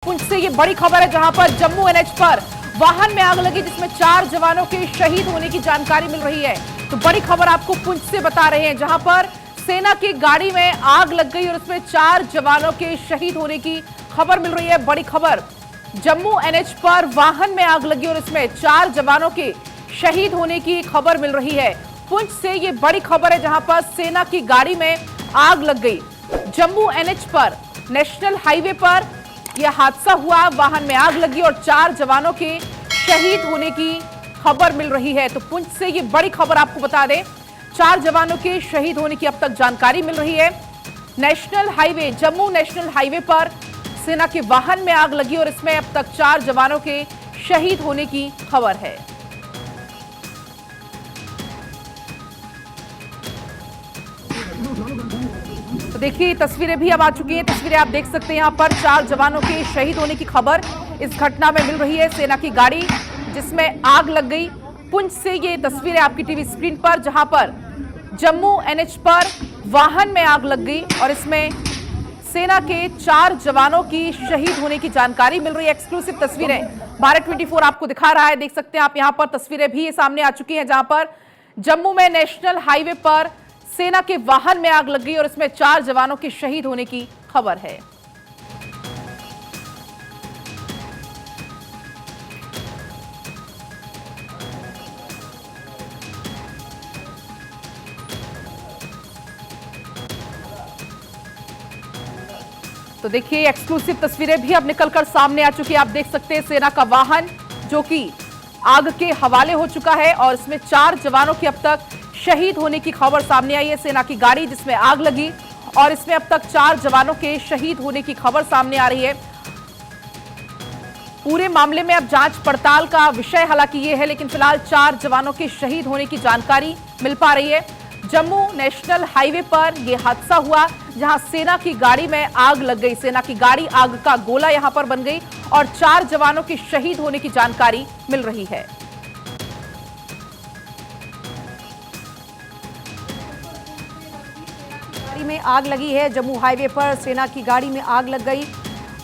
पुंछ से ये बड़ी खबर है जहां पर जम्मू एनएच पर वाहन में आग लगी जिसमें 4 जवानों के शहीद होने की जानकारी मिल रही है। तो बड़ी खबर आपको पुंछ से बता रहे हैं जहां पर सेना की गाड़ी में आग लग गई और उसमें 4 जवानों के शहीद होने की खबर मिल रही है। बड़ी खबर, जम्मू एनएच पर वाहन में आग लगी और इसमें 4 जवानों के शहीद होने की खबर मिल रही है। पुंछ से ये बड़ी खबर है जहां पर सेना की गाड़ी में आग लग गई। जम्मू एनएच पर नेशनल हाईवे पर यह हादसा हुआ, वाहन में आग लगी और 4 जवानों के शहीद होने की खबर मिल रही है। तो पुंछ से ये बड़ी खबर आपको बता दें, 4 जवानों के शहीद होने की अब तक जानकारी मिल रही है। National highway, Jammu national highway पर सेना के वाहन में आग लगी और इसमें अब तक 4 जवानों के शहीद होने की खबर है। तो देखिए तस्वीरें भी अब आ चुकी हैं। तस्वीरें आप देख सकते हैं, यहां पर 4 जवानों के शहीद होने की खबर इस घटना में मिल रही है। सेना की गाड़ी जिसमें आग लग गई। पुंछ से ये तस्वीरें आपकी टीवी स्क्रीन पर, जहां पर जम्मू एनएच पर वाहन में आग लग गई और इसमें सेना के 4 जवानों की शहीद होने की जानकारी मिल रही है। एक्सक्लूसिव तस्वीरें भारत 24 आपको दिखा रहा है। देख सकते हैं आप, यहां पर तस्वीरें भी सामने आ चुकी हैं जहां पर जम्मू में नेशनल हाईवे पर सेना के वाहन में आग लग गई और इसमें 4 जवानों के शहीद होने की खबर है। तो देखिए एक्सक्लूसिव तस्वीरें भी अब निकलकर सामने आ चुकी है। आप देख सकते हैं सेना का वाहन जो कि आग के हवाले हो चुका है और इसमें 4 जवानों की अब तक शहीद होने की खबर सामने आई है। सेना की गाड़ी जिसमें आग लगी और इसमें अब तक 4 जवानों के शहीद होने की खबर सामने आ रही है। पूरे मामले में अब जांच पड़ताल का विषय हालांकि ये है, लेकिन फिलहाल 4 जवानों के शहीद होने की जानकारी मिल पा रही है। जम्मू नेशनल हाईवे पर यह हादसा हुआ जहां सेना की गाड़ी में आग लग गई। सेना की गाड़ी आग का गोला यहां पर बन गई और 4 जवानों के शहीद होने की जानकारी मिल रही है। में आग लगी है, जम्मू हाईवे पर सेना की गाड़ी में आग लग गई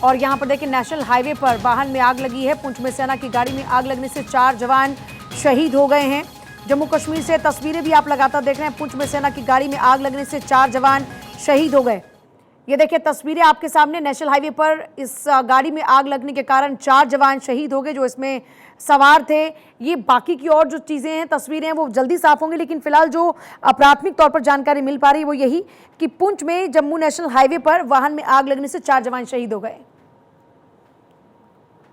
और यहां पर देखिए नेशनल हाईवे पर वाहन में आग लगी है। पुंछ में सेना की गाड़ी में आग लगने से 4 जवान शहीद हो गए हैं। जम्मू कश्मीर से तस्वीरें भी आप लगातार देख रहे हैं। पुंछ में सेना की गाड़ी में आग लगने से 4 जवान शहीद हो गए। ये देखिए तस्वीरें आपके सामने, नेशनल हाईवे पर इस गाड़ी में आग लगने के कारण 4 जवान शहीद हो गए जो इसमें सवार थे। ये बाकी की और जो चीज़ें हैं, तस्वीरें हैं, वो जल्दी साफ होंगी, लेकिन फिलहाल जो प्राथमिक तौर पर जानकारी मिल पा रही है वो यही कि पुंछ में जम्मू नेशनल हाईवे पर वाहन में आग लगने से 4 जवान शहीद हो गए।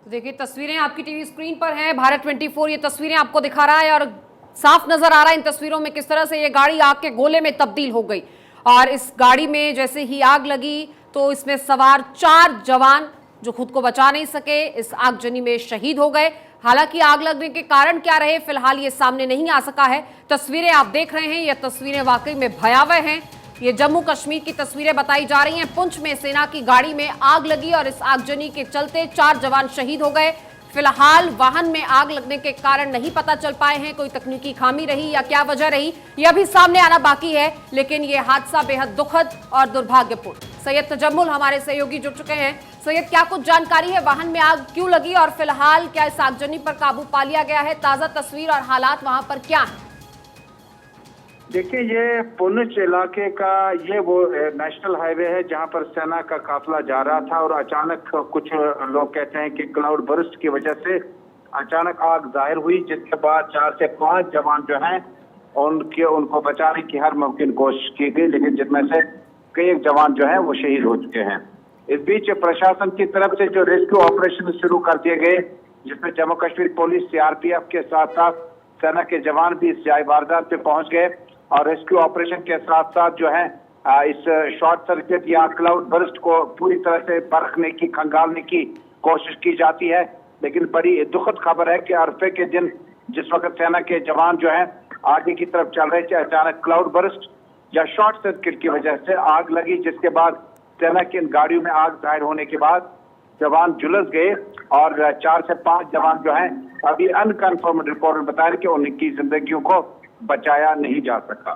तो देखिए तस्वीरें आपकी टीवी स्क्रीन पर हैं। भारत 24 ये तस्वीरें आपको दिखा रहा है और साफ नजर आ रहा है इन तस्वीरों में किस तरह से ये गाड़ी आग के गोले में तब्दील हो गई। और इस गाड़ी में जैसे ही आग लगी तो इसमें सवार 4 जवान जो खुद को बचा नहीं सके, इस आगजनी में शहीद हो गए। हालांकि आग लगने के कारण क्या रहे फिलहाल ये सामने नहीं आ सका है। तस्वीरें आप देख रहे हैं, ये तस्वीरें वाकई में भयावह हैं। ये जम्मू कश्मीर की तस्वीरें बताई जा रही हैं। पुंछ में सेना की गाड़ी में आग लगी और इस आगजनी के चलते 4 जवान शहीद हो गए। फिलहाल वाहन में आग लगने के कारण नहीं पता चल पाए हैं, कोई तकनीकी खामी रही या क्या वजह रही, यह भी सामने आना बाकी है। लेकिन यह हादसा बेहद दुखद और दुर्भाग्यपूर्ण। सैयद तजम्मुल हमारे सहयोगी जुड़ चुके हैं। सैयद, क्या कुछ जानकारी है, वाहन में आग क्यों लगी और फिलहाल क्या इस आगजनी पर काबू पा लिया गया है? ताजा तस्वीर और हालात वहां पर क्या है? देखिए, ये पुंछ इलाके का ये वो नेशनल हाईवे है जहां पर सेना का काफिला जा रहा था और अचानक कुछ लोग कहते हैं कि क्लाउड बर्स्ट की वजह से अचानक आग जाहिर हुई, जिसके बाद 4 से 5 जवान जो हैं उनको बचाने की हर मुमकिन कोशिश की गई, लेकिन जिनमें से कई जवान जो हैं वो शहीद हो चुके हैं। इस बीच प्रशासन की तरफ से जो रेस्क्यू ऑपरेशन शुरू कर दिए गए, जिसमें जम्मू कश्मीर पुलिस, सीआरपीएफ के साथ साथ सेना के जवान भी इस वारदात पे पहुंच गए और रेस्क्यू ऑपरेशन के साथ साथ जो है इस शॉर्ट सर्किट या क्लाउड बर्स्ट को पूरी तरह से परखने की, खंगालने की कोशिश की जाती है। लेकिन बड़ी दुखद खबर है कि अरफे के दिन जिस वक्त सेना के जवान जो है आगे की तरफ चल रहे थे, अचानक क्लाउड बर्स्ट या शॉर्ट सर्किट की वजह से आग लगी, जिसके बाद सेना की इन गाड़ियों में आग जाहिर होने के बाद जवान झुलस गए और 4 से 5 जवान जो हैं अभी अनकन्फर्म रिपोर्ट बता रहे कि उनकी जिंदगियों को बचाया नहीं जा सका।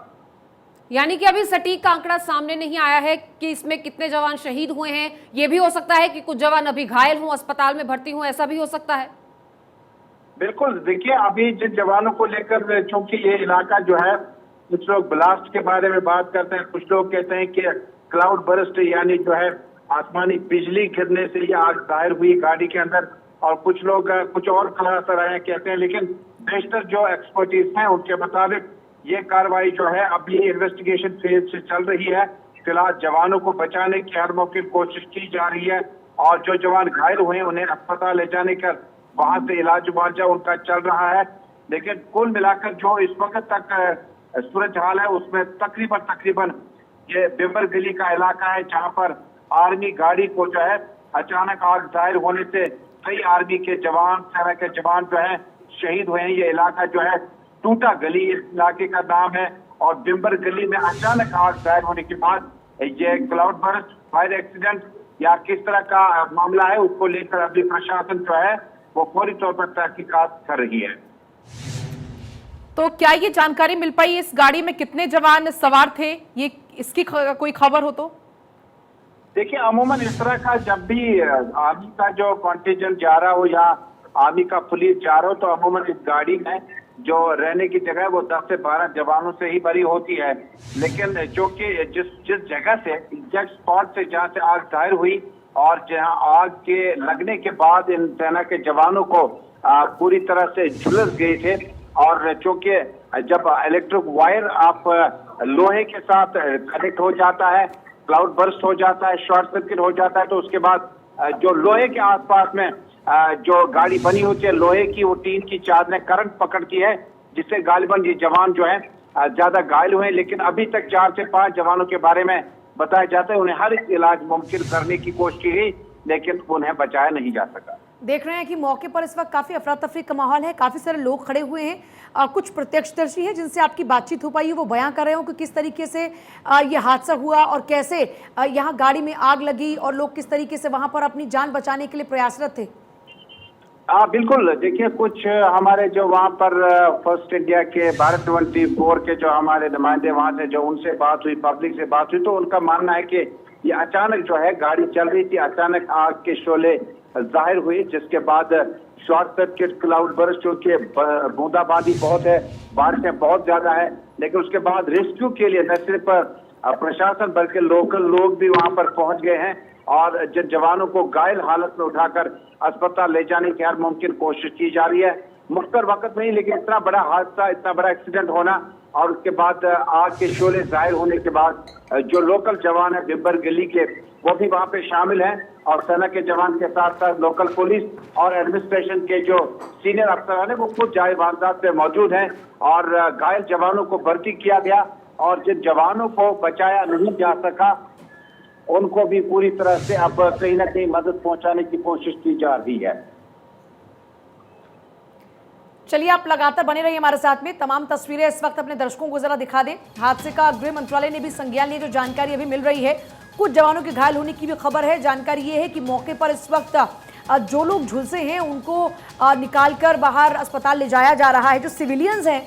यानी कि अभी सटीक का आंकड़ा सामने नहीं आया है कि इसमें कितने जवान शहीद हुए हैं। ये भी हो सकता है कि कुछ जवान अभी घायल हों, अस्पताल में भर्ती हों, ऐसा भी हो सकता है। बिल्कुल, देखिए अभी जिन जवानों को लेकर, चूंकि ये इलाका जो है, कुछ लोग ब्लास्ट के बारे में बात करते हैं, कुछ लोग कहते हैं कि क्लाउड बर्स्ट यानी जो है आसमानी बिजली गिरने से ये आग दायर हुई गाड़ी के अंदर, और कुछ लोग कुछ और तरह कहते हैं। लेकिन बेशतर जो एक्सपर्टीज हैं उनके मुताबिक ये कार्रवाई जो है अभी इन्वेस्टिगेशन फेज से चल रही है। फिलहाल जवानों को बचाने की हर मुमकिन कोशिश की जा रही है, और जो जवान घायल हुए उन्हें अस्पताल ले जाने का, वहां से इलाज मुआवजा उनका चल रहा है। लेकिन कुल मिलाकर जो इस वक्त तक सूरज हाल है उसमें तकरीबन ये बिम्बर गली का इलाका है, जहां पर आर्मी गाड़ी को जो है अचानक आग दायर होने से कई आर्मी के जवान, सेना के जवान जो है शहीद हुए हैं। ये इलाका जो है टूटा गली इस इलाके का नाम है, और बिम्बर गली में अचानक आग दायर होने के बाद ये क्लाउड बर्स्ट, फायर एक्सीडेंट या किस तरह का मामला है, उसको लेकर अभी प्रशासन जो है वो फौरी तौर पर तहकीकात कर रही है। तो क्या ये जानकारी मिल पाई इस गाड़ी में कितने जवान सवार थे, ये इसकी कोई खबर हो तो? देखिए अमूमन इस तरह का जब भी आर्मी का जो कॉन्टिजेंट जा रहा हो या आर्मी का पुलिस जा रहा हो, तो अमूमन इस गाड़ी में जो रहने की जगह है वो 10 से 12 जवानों से ही भरी होती है। लेकिन जो कि जिस जगह से, एग्जैक्ट स्पॉट से जहाँ से आग दायर हुई और जहाँ आग के लगने के बाद इन सेना के जवानों को पूरी तरह से झुलस गए थे, और चूंकि जब इलेक्ट्रिक वायर आप लोहे के साथ कनेक्ट हो जाता है, क्लाउड बर्स्ट हो जाता है, शॉर्ट सर्किट हो जाता है, तो उसके बाद जो लोहे के आसपास में जो गाड़ी बनी होती है लोहे की, वो टीन की चादरें करंट पकड़ती है, जिससे गालिबन ये जवान जो है ज्यादा घायल हुए। लेकिन अभी तक 4 से 5 जवानों के बारे में बताया जाता है, उन्हें हर एक इलाज मुमकिन करने की कोशिश की गई, लेकिन उन्हें बचाया नहीं जा सका। देख रहे हैं कि मौके पर इस वक्त काफी अफरा तफरी का माहौल है, काफी सारे लोग खड़े हुए हैं, कुछ प्रत्यक्षदर्शी हैं जिनसे आपकी बातचीत हो पाई है, वो बयां कर रहे हो कि किस तरीके से ये हादसा हुआ और कैसे यहाँ गाड़ी में आग लगी और लोग किस तरीके से वहां पर अपनी जान बचाने के लिए प्रयासरत थे। बिल्कुल, देखिए कुछ हमारे जो वहाँ पर फर्स्ट इंडिया के भारत 24 के जो हमारे नुमाइंदे वहाँ से जो उनसे बात हुई, पब्लिक से बात हुई, तो उनका मानना है कि ये अचानक जो है गाड़ी चल रही थी, अचानक आग के शोले जाहिर हुई, जिसके बाद शॉर्ट सर्किट, क्लाउड बर्स्ट, क्योंकि बूंदाबांदी बहुत है, बारिशें बहुत ज्यादा है, लेकिन उसके बाद रेस्क्यू के लिए न सिर्फ प्रशासन बल्कि लोकल लोग भी वहां पर पहुंच गए हैं, और जिन जवानों को घायल हालत में उठाकर अस्पताल ले जाने की हर मुमकिन कोशिश की जा रही है। मुख्तर वक्त नहीं, लेकिन इतना बड़ा हादसा, इतना बड़ा एक्सीडेंट होना और उसके बाद आग के शोले जाहिर होने के बाद जो लोकल जवान है बिम्बर गली के, वो भी वहां पे शामिल हैं, और सेना के जवान के साथ साथ लोकल पुलिस और एडमिनिस्ट्रेशन के जो सीनियर अफसरान है वो खुद जाए वारदात पे मौजूद हैं, और घायल जवानों को भर्ती किया गया, और जिन जवानों को बचाया नहीं जा सका उनको भी पूरी तरह से अब कहीं ना कहीं मदद पहुंचाने की कोशिश की जा रही है। चलिए आप लगातार बने रहिए हमारे साथ में, तमाम तस्वीरें इस वक्त अपने दर्शकों को जरा दिखा दें। हादसे का गृह मंत्रालय ने भी संज्ञान लिया, जो जानकारी अभी मिल रही है, कुछ जवानों के घायल होने की भी खबर है। जानकारी ये है कि मौके पर इस वक्त जो लोग झुलसे हैं उनको निकालकर बाहर अस्पताल ले जाया जा रहा है। जो सिविलियंस हैं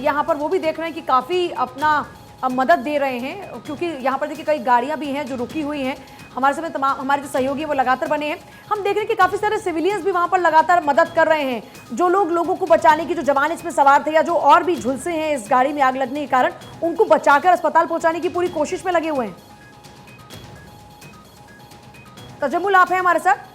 यहाँ पर वो भी देख रहे हैं कि काफ़ी अपना मदद दे रहे हैं, क्योंकि यहाँ पर देखिए कई गाड़ियाँ भी हैं जो रुकी हुई हैं। हमारे समय तमाम हमारे जो सहयोगी हैं वो लगातार बने हैं। हम देख रहे हैं कि काफ़ी सारे सिविलियंस भी वहाँ पर लगातार मदद कर रहे हैं। जो लोग लोगों को बचाने की, जो जवान इसमें सवार थे या जो और भी झुलसे हैं इस गाड़ी में आग लगने के कारण, उनको बचाकर अस्पताल पहुँचाने की पूरी कोशिश में लगे हुए हैं। तजम्मुल आप हैं हमारे साथ?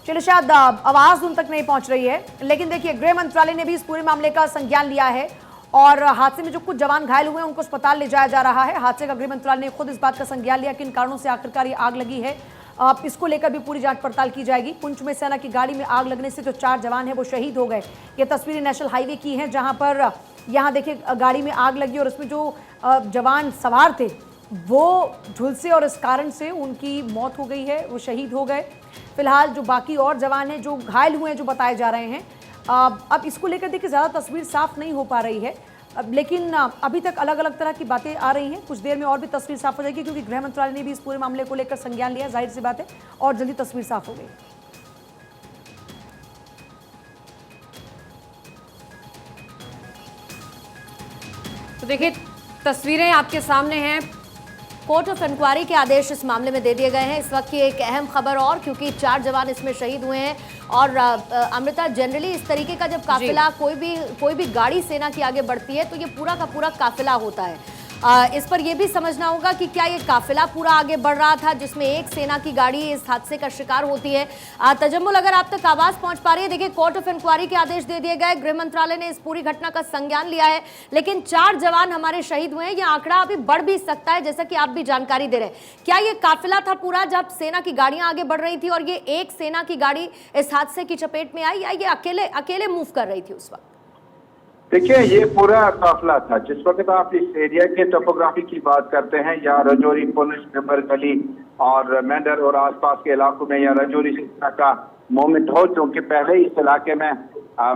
चलिए शायद आवाज उन तक नहीं पहुंच रही है, लेकिन देखिए गृह मंत्रालय ने भी इस पूरे मामले का संज्ञान लिया है, और हादसे में जो कुछ जवान घायल हुए हैं उनको अस्पताल ले जाया जा रहा है। हादसे का गृह मंत्रालय ने खुद इस बात का संज्ञान लिया कि इन कारणों से आखिरकार ये आग लगी है। इसको लेकर भी पूरी जांच पड़ताल की जाएगी। पुंछ में सेना की गाड़ी में आग लगने से जो 4 जवान हैं वो शहीद हो गए। ये तस्वीरें नेशनल हाईवे की हैं, जहां पर यहाँ देखिए गाड़ी में आग लगी और उसमें जो जवान सवार थे वो झुलसे और इस कारण से उनकी मौत हो गई है, वो शहीद हो गए। फिलहाल जो बाकी और जवान हैं जो घायल हुए हैं, जो बताए जा रहे हैं, अब इसको लेकर देखिए ज़्यादा तस्वीर साफ नहीं हो पा रही है, लेकिन अभी तक अलग अलग तरह की बातें आ रही हैं। कुछ देर में और भी तस्वीर साफ हो जाएगी, क्योंकि गृह मंत्रालय ने भी इस पूरे मामले को लेकर संज्ञान लिया, जाहिर सी बात है, और जल्दी तस्वीर साफ हो गई। देखिए तस्वीरें आपके सामने हैं। कोर्ट ऑफ इंक्वायरी के आदेश इस मामले में दे दिए गए हैं। इस वक्त की एक अहम खबर और क्योंकि 4 जवान इसमें शहीद हुए हैं और अमृता जनरली इस तरीके का जब काफिला कोई भी गाड़ी सेना की आगे बढ़ती है तो ये पूरा का पूरा काफिला होता है। इस पर यह भी समझना होगा कि क्या ये काफिला पूरा आगे बढ़ रहा था जिसमें एक सेना की गाड़ी इस हादसे का शिकार होती है। तजम्मुल अगर आप तक आवाज पहुंच पा रही है, देखिए कोर्ट ऑफ इंक्वायरी के आदेश दे दिए गए, गृह मंत्रालय ने इस पूरी घटना का संज्ञान लिया है, लेकिन 4 जवान हमारे शहीद हुए हैं। यह आंकड़ा अभी बढ़ भी सकता है जैसा कि आप भी जानकारी दे रहे हैं। क्या ये काफिला था पूरा जब सेना की गाड़ियां आगे बढ़ रही थी और ये एक सेना की गाड़ी इस हादसे की चपेट में आई, या ये अकेले मूव कर रही थी उस वक्त? देखिए, ये पूरा काफिला था। जिस वक्त आप इस एरिया के टोपोग्राफी की बात करते हैं, यहाँ रजौरी, पुलिस नंबर गली और मेंढर और आसपास के इलाकों में या रजौरी से इस तरह का मूवमेंट हो, क्योंकि पहले इस इलाके में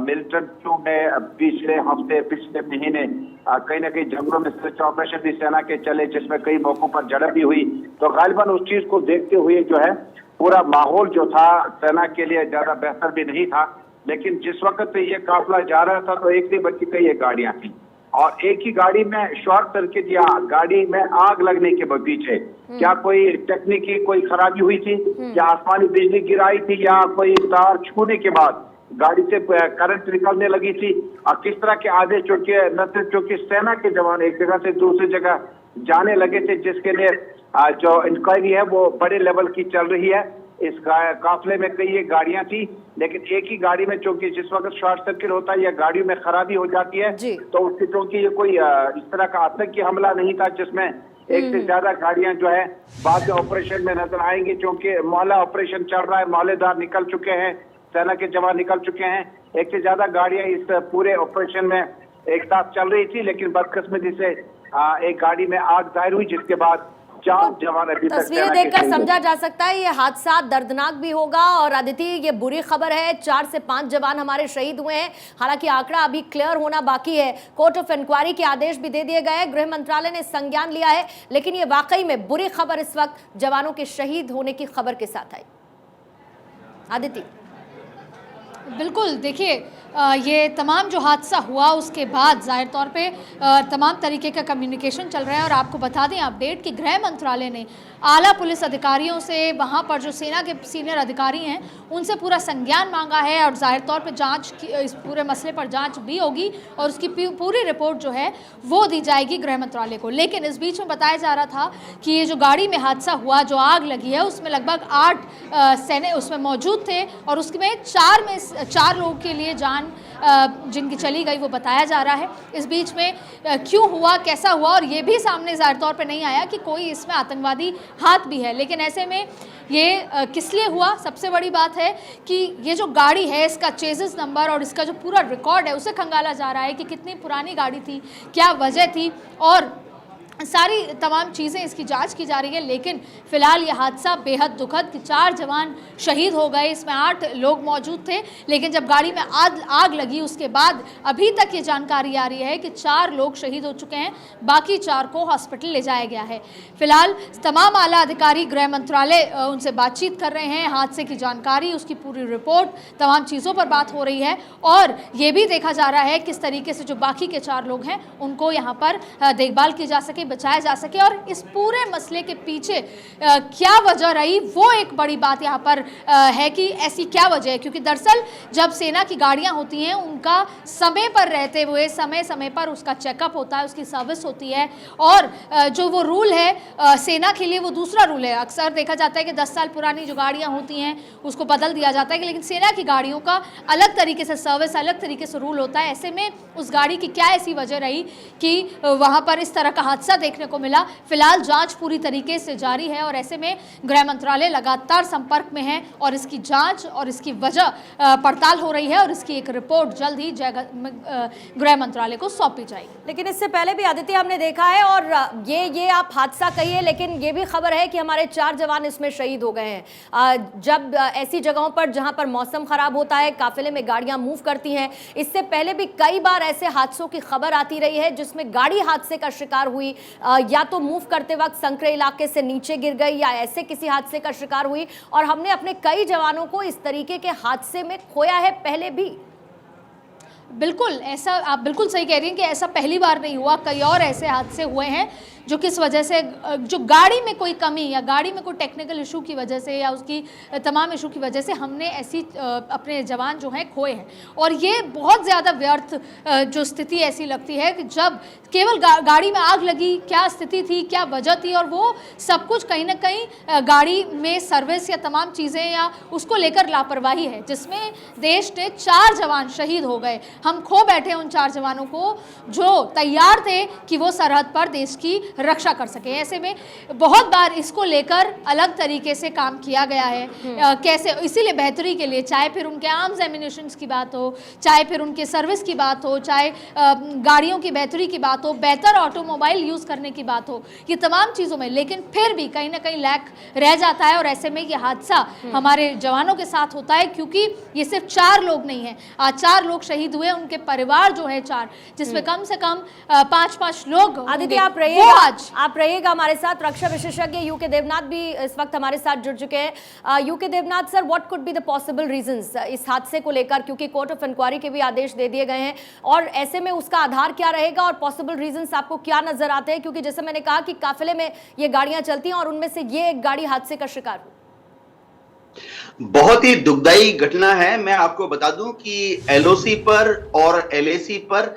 मिलिटेंटों में पिछले हफ्ते पिछले महीने कहीं ना कहीं जंगलों में सर्च ऑपरेशन भी सेना के चले, जिसमें कई मौकों पर झड़प भी हुई। तो गालिबन उस चीज को देखते हुए जो है पूरा माहौल जो था सेना के लिए ज्यादा बेहतर भी नहीं था। लेकिन जिस वक्त ये काफिला जा रहा था तो एक से बच्ची कई एक गाड़ियां थी और एक ही गाड़ी में शॉर्ट सर्किट या गाड़ी में आग लगने के पीछे क्या कोई टेक्निकी कोई खराबी हुई थी, या आसमानी बिजली गिराई थी, या कोई तार छूने के बाद गाड़ी से करंट निकलने लगी थी, और किस तरह के आदेश चूंकि सेना के जवान एक जगह से दूसरी जगह जाने लगे थे, जिसके लिए जो इंक्वायरी है वो बड़े लेवल की चल रही है। इस काफिले में कई एक गाड़ियां थी, लेकिन एक ही गाड़ी में चूंकि जिस वक्त शॉर्ट सर्किट होता है या गाड़ियों में खराबी हो जाती है तो उसकी चूंकि ये कोई इस तरह का आतंकी हमला नहीं था जिसमें एक से ज्यादा गाड़ियां जो है बाद में ऑपरेशन में नजर आएंगी, क्योंकि मोहल्ला ऑपरेशन चल रहा है, मोहल्लेदार निकल चुके हैं, सेना के जवान निकल चुके हैं। एक से ज्यादा गाड़ियां इस पूरे ऑपरेशन में एक साथ चल रही थी, लेकिन बदकिस्मती से एक गाड़ी में आग जाहिर हुई, जिसके बाद 4 जवान अभी तक तस्वीरें देखकर समझा जा सकता है ये हादसा दर्दनाक भी होगा। और अदिति, ये बुरी खबर है, 4 से 5 जवान हमारे शहीद हुए हैं। हालांकि आंकड़ा अभी क्लियर होना बाकी है। कोर्ट ऑफ इंक्वायरी के आदेश भी दे दिए गए, गृह मंत्रालय ने संज्ञान लिया है, लेकिन ये वाकई में बुरी खबर इस वक्त जवानों के शहीद होने की खबर के साथ आई। अदिति, बिल्कुल, देखिए ये तमाम जो हादसा हुआ उसके बाद जाहिर तौर पे तमाम तरीके का कम्युनिकेशन चल रहा है। और आपको बता दें अपडेट कि गृह मंत्रालय ने आला पुलिस अधिकारियों से, वहाँ पर जो सेना के सीनियर अधिकारी हैं उनसे पूरा संज्ञान मांगा है और जाहिर तौर पे जांच की, इस पूरे मसले पर जांच भी होगी और उसकी पूरी रिपोर्ट जो है वो दी जाएगी गृह मंत्रालय को। लेकिन इस बीच में बताया जा रहा था कि ये जो गाड़ी में हादसा हुआ, जो आग लगी है, उसमें लगभग 8 सैनिक उसमें मौजूद थे और उसमें 4 लोगों के लिए जान जिनकी चली गई वो बताया जा रहा है। इस बीच में क्यों हुआ, कैसा हुआ, और ये भी सामने ज़ाहिर तौर पे नहीं आया कि कोई इसमें आतंकवादी हाथ भी है। लेकिन ऐसे में ये किस लिए हुआ, सबसे बड़ी बात है कि ये जो गाड़ी है इसका चेसिस नंबर और इसका जो पूरा रिकॉर्ड है उसे खंगाला जा रहा है कि कितनी पुरानी गाड़ी थी, क्या वजह थी, और सारी तमाम चीज़ें इसकी जांच की जा रही है। लेकिन फिलहाल ये हादसा बेहद दुखद कि 4 जवान शहीद हो गए, इसमें 8 लोग मौजूद थे। लेकिन जब गाड़ी में आग लगी उसके बाद अभी तक ये जानकारी आ रही है कि 4 लोग शहीद हो चुके हैं, बाकी 4 को हॉस्पिटल ले जाया गया है। फिलहाल तमाम आला अधिकारी गृह मंत्रालय उनसे बातचीत कर रहे हैं, हादसे की जानकारी, उसकी पूरी रिपोर्ट, तमाम चीज़ों पर बात हो रही है। और ये भी देखा जा रहा है किस तरीके से जो बाकी के 4 लोग हैं उनको यहाँ पर देखभाल की जा सके, बचाया जा सके। और इस पूरे मसले के पीछे क्या वजह रही, वो एक बड़ी बात यहाँ पर है कि ऐसी क्या वजह है। क्योंकि दरअसल जब सेना की गाड़ियाँ होती हैं उनका समय पर रहते हुए समय पर उसका चेकअप होता है, उसकी सर्विस होती है। और जो वो रूल है सेना के लिए वो दूसरा रूल है। अक्सर देखा जाता है कि 10 साल पुरानी जो गाड़ियाँ होती हैं उसको बदल दिया जाता है, लेकिन सेना की गाड़ियों का अलग तरीके से सर्विस, अलग तरीके से रूल होता है। ऐसे में उस गाड़ी की क्या ऐसी वजह रही कि वहाँ पर इस तरह का हादसा देखने को मिला। फिलहाल जांच पूरी तरीके से जारी है और ऐसे में गृह मंत्रालय लगातार संपर्क में है और इसकी जांच और इसकी वजह पड़ताल हो रही है और इसकी एक रिपोर्ट जल्द ही गृह मंत्रालय को सौंपी जाएगी। लेकिन इससे पहले भी आदित्य हमने देखा है, और ये आप हादसा कहिए, लेकिन ये भी खबर है कि हमारे 4 जवान इसमें शहीद हो गए हैं। जब ऐसी जगहों पर जहां पर मौसम खराब होता है, काफिले में गाड़ियां मूव करती हैं, इससे पहले भी कई बार ऐसे हादसों की खबर आती रही है जिसमें गाड़ी हादसे का शिकार हुई, या तो मूव करते वक्त संकरे इलाके से नीचे गिर गई या ऐसे किसी हादसे का शिकार हुई। और हमने अपने कई जवानों को इस तरीके के हादसे में खोया है पहले भी। बिल्कुल ऐसा, आप बिल्कुल सही कह रही हैं कि ऐसा पहली बार नहीं हुआ, कई और ऐसे हादसे हुए हैं जो किस वजह से जो गाड़ी में कोई कमी या गाड़ी में कोई टेक्निकल इशू की वजह से या उसकी तमाम इशू की वजह से हमने ऐसी अपने जवान जो हैं खोए हैं। और ये बहुत ज़्यादा व्यर्थ जो स्थिति ऐसी लगती है कि जब केवल गाड़ी में आग लगी, क्या स्थिति थी, क्या वजह थी, और वो सब कुछ कहीं ना कहीं गाड़ी में सर्विस या तमाम चीज़ें या उसको लेकर लापरवाही है, जिसमें देश ने 4 जवान शहीद हो गए। हम खो बैठे उन 4 जवानों को जो तैयार थे कि वो सरहद पर देश की रक्षा कर सके। ऐसे में बहुत बार इसको लेकर अलग तरीके से काम किया गया है, कैसे, इसीलिए बेहतरी के लिए, चाहे फिर उनके आर्म्स एम्यूनिशन की बात हो, चाहे फिर उनके सर्विस की बात हो, चाहे गाड़ियों की बेहतरी की बात हो, बेहतर ऑटोमोबाइल यूज़ करने की बात हो, ये तमाम चीज़ों में, लेकिन फिर भी कहीं ना कहीं लैक रह जाता है। और ऐसे में ये हादसा हमारे जवानों के साथ होता है, क्योंकि ये सिर्फ 4 लोग नहीं हैं, आज 4 लोग शहीद हुए, उनके परिवार जो है 4, जिसमें कम से कम 5-5 लोग। आदित्य आप रहिएगा हमारे साथ। रक्षा विशेषज्ञ यूके देवनाथ भी इस वक्त हमारे साथ जुड़ चुके हैं। U K Devnath sir, what could be the possible reasons इस हादसे को लेकर, क्योंकि कोर्ट ऑफ इंक्वायरी के भी आदेश दे दिए गए हैं, और ऐसे में उसका आधार क्या रहेगा और पॉसिबल रीजंस आपको क्या नजर आते हैं? क्योंकि जैसे मैंने कहा कि काफिले में ये गाड़ियां चलती हैं और उनमें से ये एक गाड़ी हादसे का शिकार हुई। बहुत ही दुखदाई घटना है। मैं आपको बता दूं कि एलओसी पर और एलएसी पर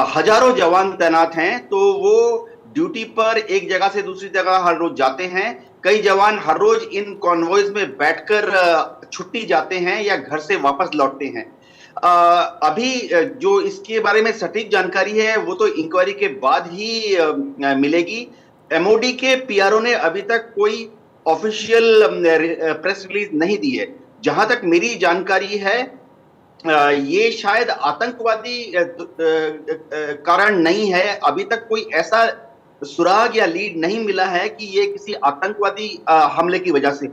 हजारों जवान तैनात हैं, तो वो ड्यूटी पर एक जगह से दूसरी जगह हर रोज जाते हैं। कई जवान हर रोज इन कॉन्वॉयज में बैठकर छुट्टी जाते हैं या घर से वापस लौटते हैं। अभी जो इसके बारे में सटीक जानकारी है वो तो इंक्वायरी के बाद ही मिलेगी। एमओडी के पीआरओ ने अभी तक कोई ऑफिशियल प्रेस रिलीज नहीं दी है। जहां तक मेरी जानकारी है, ये शायद आतंकवादी कारण नहीं है। अभी तक कोई ऐसा सुराग या लीड नहीं मिला है कि ये किसी आतंकवादी हमले की वजह से।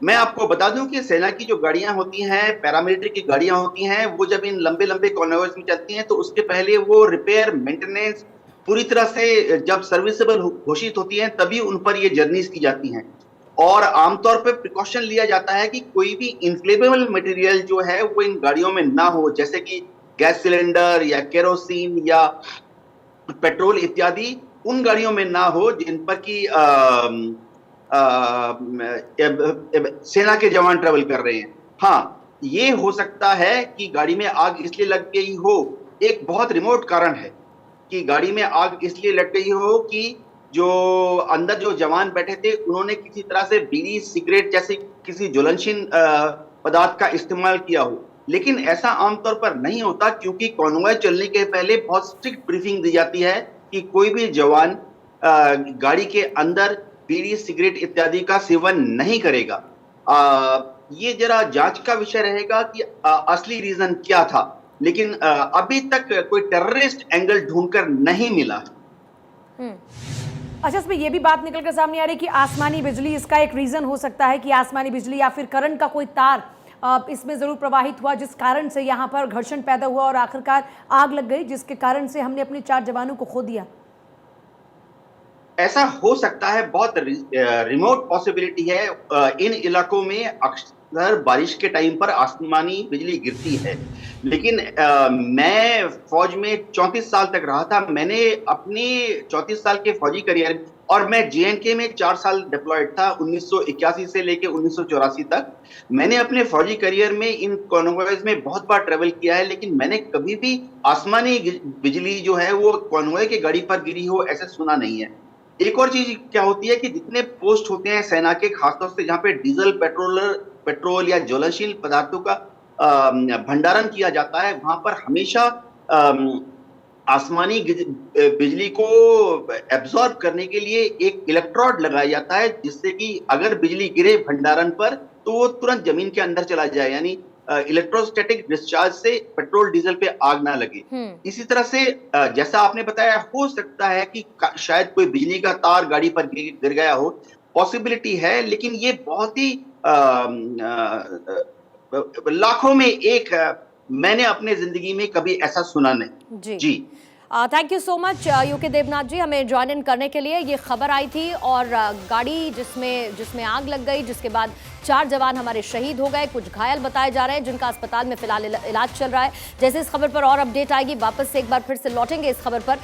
मैं आपको बता दूं कि सेना की जो गाड़ियां होती हैं, पैरामिलिट्री की गाड़ियां होती हैं, वो जब इन लंबे लंबे कॉन्वॉयज में चलती हैं तो उसके पहले वो रिपेयर, मेंटेनेंस पूरी तरह से जब सर्विसेबल घोषित होती हैं तभी उन पर ये जर्नीज की जाती हैं। और आमतौर पर प्रिकॉशन लिया जाता है कि कोई भी इन्फ्लेमेबल मटेरियल जो है वो इन गाड़ियों में ना हो, जैसे कि गैस सिलेंडर या केरोसिन या पेट्रोल इत्यादि उन गाड़ियों में ना हो जिन पर कि सेना के जवान ट्रेवल कर रहे हैं। हाँ, ये हो सकता है कि गाड़ी में आग इसलिए लग गई हो, एक बहुत रिमोट कारण है कि गाड़ी में आग इसलिए लग गई हो कि जो अंदर जो जवान बैठे थे उन्होंने किसी तरह से बीड़ी, सिगरेट जैसे किसी ज्वलनशील पदार्थ का इस्तेमाल किया हो। लेकिन ऐसा आमतौर पर नहीं होता, क्योंकि कॉन्वॉय चलने के पहले बहुत स्ट्रिक्ट ब्रीफिंग दी जाती है कि कोई भी जवान गाड़ी के अंदर बीड़ी, सिगरेट इत्यादि का सेवन नहीं करेगा। ये जरा जांच का विषय रहेगा कि असली रीजन क्या था, लेकिन अभी तक कोई टेररिस्ट एंगल ढूंढकर नहीं मिला। अच्छा, इसमें यह भी बात निकल कर सामने आ रही है कि आसमानी बिजली इसका एक रीजन हो सकता है कि आसमानी बिजली या फिर करंट का कोई तार इसमें जरूर प्रवाहित हुआ, जिस कारण से यहाँ पर घर्षण पैदा हुआ और आखिरकार आग लग गई, जिसके कारण से हमने अपने 4 जवानों को खो दिया। ऐसा हो सकता है, बहुत रिमोट पॉसिबिलिटी है। इन इलाकों में अक्सर बारिश के टाइम पर आसमानी बिजली गिरती है। लेकिन मैं फौज में 34 साल तक रहा था। मैंने अपने 34 साल के फौजी करियर, और मैं जेएनके में 4 साल डिप्लॉयड था 1981 से लेके 1984 तक। मैंने अपने फौजी करियर में इन कॉन्वॉयज में बहुत बार ट्रेवल किया है, लेकिन मैंने कभी भी आसमानी बिजली जो है वो कॉन्वॉय की गाड़ी पर गिरी हो ऐसा सुना नहीं है। एक और चीज क्या होती है कि जितने पोस्ट होते हैं सेना के, खासतौर से जहां पे डीजल, पेट्रोल या ज्वलनशील पदार्थों का भंडारण किया जाता है, वहां पर हमेशा आसमानी बिजली को एब्जॉर्ब करने के लिए एक इलेक्ट्रोड लगाया जाता है, जिससे कि अगर बिजली गिरे भंडारण पर तो वो तुरंत जमीन के अंदर चला जाए, यानी इलेक्ट्रोस्टैटिक डिस्चार्ज से पेट्रोल डीजल पे आग ना लगे। इसी तरह से जैसा आपने बताया, हो सकता है कि शायद कोई बिजली का तार गाड़ी पर गिर गया हो, पॉसिबिलिटी है, लेकिन ये बहुत ही लाखों में एक मैंने अपने जिंदगी में कभी ऐसा सुना नहीं। जी। Thank you so much U K Devnath ji हमें ज्वाइन इन करने के लिए। ये खबर आई थी और गाड़ी जिसमें आग लग गई, जिसके बाद 4 जवान हमारे शहीद हो गए, कुछ घायल बताए जा रहे हैं जिनका अस्पताल में फिलहाल इलाज चल रहा है। जैसे इस खबर पर और अपडेट आएगी वापस से एक बार फिर से लौटेंगे इस खबर पर।